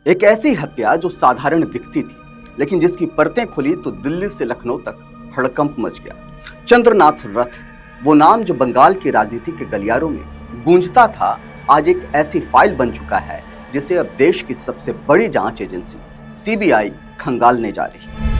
एक ऐसी हत्या जो साधारण दिखती थी, लेकिन जिसकी परतें खुली तो दिल्ली से लखनऊ तक हड़कंप मच गया। चंद्रनाथ रथ, वो नाम जो बंगाल की राजनीति के गलियारों में गूंजता था, आज एक ऐसी फाइल बन चुका है जिसे अब देश की सबसे बड़ी जांच एजेंसी सीबीआई खंगालने जा रही है।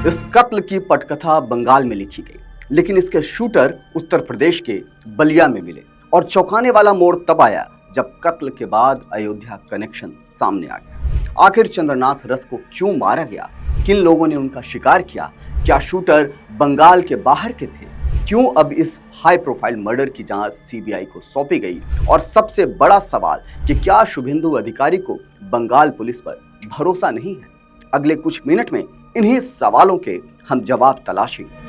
इस कत्ल की पटकथा बंगाल में लिखी गई, लेकिन इसके शूटर उत्तर प्रदेश के बलिया में मिले और चौंकाने वाला मोड़ तब आया जब कत्ल के बाद अयोध्या कनेक्शन सामने आ गया। आखिर चंद्रनाथ रथ को क्यों मारा गया, किन लोगों ने उनका शिकार किया, क्या शूटर बंगाल के बाहर के थे, क्यों अब इस हाई प्रोफाइल मर्डर की जांच सीबीआई को सौंपी गई, और सबसे बड़ा सवाल कि क्या शुभेंदु अधिकारी को बंगाल पुलिस पर भरोसा नहीं है। अगले कुछ मिनट में इन्हीं सवालों के हम जवाब तलाशेंगे।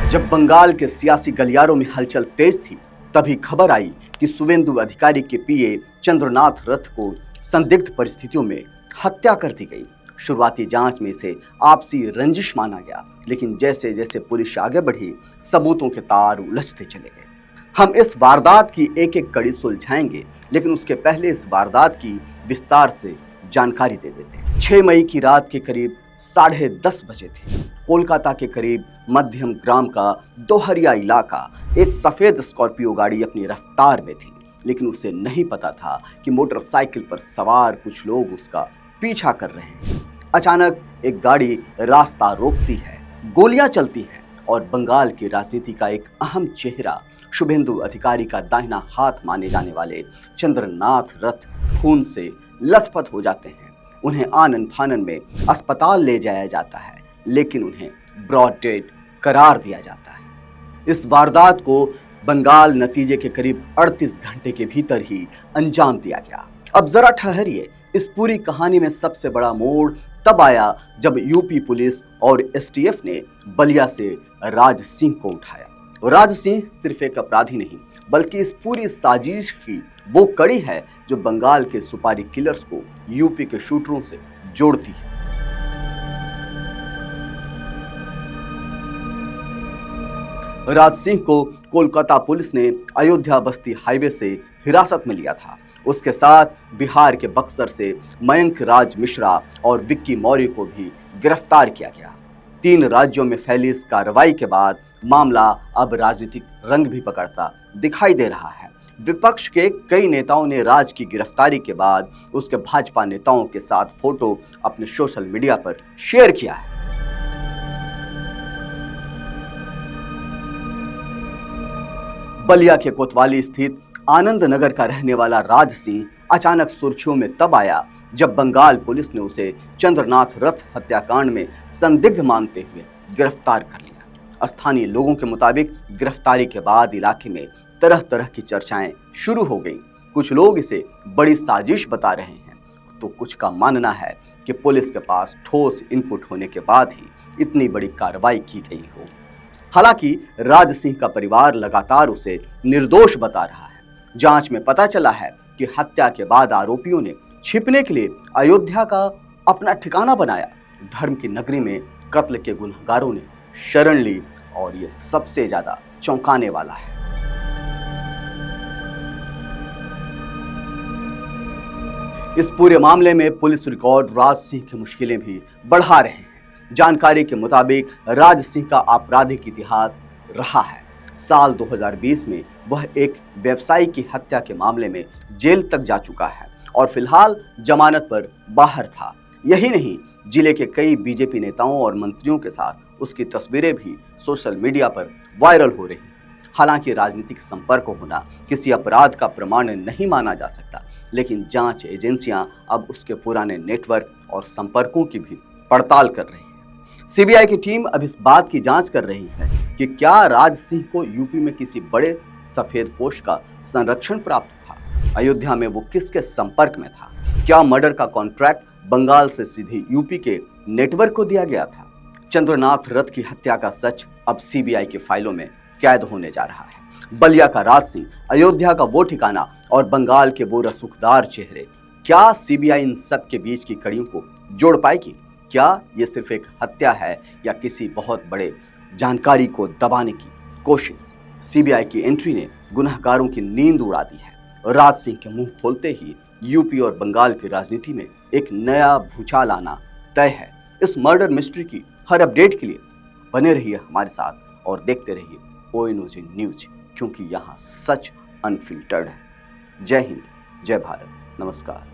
जब बंगाल के सियासी गलियारों में हलचल तेज थी, तभी खबर आई कि शुभेंदु अधिकारी के पीए चंद्रनाथ रथ को संदिग्ध परिस्थितियों में हत्या कर दी गई। शुरुआती जांच में इसे आपसी रंजिश माना गया, लेकिन जैसे जैसे पुलिस आगे बढ़ी, सबूतों के तार उलझते चले गए। हम इस वारदात की एक एक कड़ी सुलझाएंगे, लेकिन उसके पहले इस वारदात की विस्तार से जानकारी दे देते हैं। 6 मई की रात के करीब 10:30 बजे थे। कोलकाता के करीब मध्यम ग्राम का दोहरिया इलाका, एक सफेद स्कॉर्पियो गाड़ी अपनी रफ्तार में थी, लेकिन उसे नहीं पता था कि मोटरसाइकिल पर सवार कुछ लोग उसका पीछा कर रहे हैं। अचानक एक गाड़ी रास्ता रोकती है, गोलियां चलती हैं और बंगाल की राजनीति का एक अहम चेहरा, शुभेंदु अधिकारी का दाहिना हाथ माने जाने वाले चंद्रनाथ रथ खून से लथपथ हो जाते हैं। उन्हें आनन फानन में अस्पताल ले जाया जाता है, लेकिन उन्हें ब्रॉड डेड करार दिया जाता है। इस वारदात को बंगाल नतीजे के करीब 38 घंटे के भीतर ही अंजाम दिया गया। अब जरा ठहरिए, इस पूरी कहानी में सबसे बड़ा मोड़ तब आया जब यूपी पुलिस और एसटीएफ ने बलिया से राज सिंह को उठाया। राज सिंह सिर्फ एक अपराधी नहीं, बल्कि इस पूरी साजिश की वो कड़ी है जो बंगाल के सुपारी किलर्स को यूपी के शूटरों से जोड़ती है। राज सिंह को कोलकाता पुलिस ने अयोध्या बस्ती हाईवे से हिरासत में लिया था। उसके साथ बिहार के बक्सर से मयंक राज मिश्रा और विक्की मौर्य को भी गिरफ्तार किया गया। 3 राज्यों में फैली इस कार्रवाई के बाद मामला अब राजनीतिक रंग भी पकड़ता दिखाई दे रहा है। विपक्ष के कई नेताओं ने राज की गिरफ्तारी के बाद उसके भाजपा नेताओं के साथ फोटो अपने सोशल मीडिया पर शेयर किया है। बलिया के कोतवाली स्थित आनंद नगर का रहने वाला राज सिंह अचानक सुर्खियों में तब आया जब बंगाल पुलिस ने उसे चंद्रनाथ रथ हत्याकांड में संदिग्ध मानते हुए गिरफ्तार कर लिया। स्थानीय लोगों के मुताबिक गिरफ्तारी के बाद इलाके में तरह तरह की चर्चाएं शुरू हो गई। कुछ लोग इसे बड़ी साजिश बता रहे हैं, तो कुछ का मानना है कि पुलिस के पास ठोस इनपुट होने के बाद ही इतनी बड़ी कार्रवाई की गई हो। हालांकि राज सिंह का परिवार लगातार उसे निर्दोष बता रहा है। जांच में पता चला है कि हत्या के बाद आरोपियों ने छिपने के लिए अयोध्या का अपना ठिकाना बनाया। धर्म की नगरी में कत्ल के गुनहगारों ने शरण ली, और ये सबसे ज्यादा चौंकाने वाला है। इस पूरे मामले में पुलिस रिकॉर्ड राज सिंह की मुश्किलें भी बढ़ा रहे हैं। जानकारी के मुताबिक राज सिंह का आपराधिक इतिहास रहा है। साल 2020 में वह एक व्यवसायी की हत्या के मामले में जेल तक जा चुका है और फिलहाल जमानत पर बाहर था। यही नहीं, जिले के कई बीजेपी नेताओं और मंत्रियों के साथ उसकी तस्वीरें भी सोशल मीडिया पर वायरल हो रही हैं। हालांकि राजनीतिक संपर्क होना किसी अपराध का प्रमाण नहीं माना जा सकता, लेकिन जांच एजेंसियां अब उसके पुराने नेटवर्क और संपर्कों की भी पड़ताल कर रही हैं। सीबीआई की टीम अब इस बात की जांच कर रही है कि क्या राज सिंह को यूपी में किसी बड़े सफेद पोश का संरक्षण प्राप्त था, अयोध्या में वो किसके संपर्क में था, क्या मर्डर का कॉन्ट्रैक्ट बंगाल से सीधे यूपी के नेटवर्क को दिया गया था। चंद्रनाथ रथ की हत्या का सच अब सीबीआई की फाइलों में कैद होने जा रहा है। बलिया का राज सिंह, अयोध्या का वो ठिकाना और बंगाल के वो रसूखदार चेहरे, क्या सीबीआई इन सब के बीच की कड़ियों को जोड़ पाएगी? क्या ये सिर्फ एक हत्या है या किसी बहुत बड़े जानकारी को दबाने की कोशिश। सीबीआई की एंट्री ने गुनहगारों की नींद उड़ा दी है। राज सिंह के मुंह खोलते ही यूपी और बंगाल की राजनीति में एक नया भूचाल आना तय है। इस मर्डर मिस्ट्री की हर अपडेट के लिए बने रहिए हमारे साथ और देखते रहिए ONOG न्यूज, क्योंकि यहाँ सच अनफिल्टर्ड है। जय हिंद, जय भारत, नमस्कार।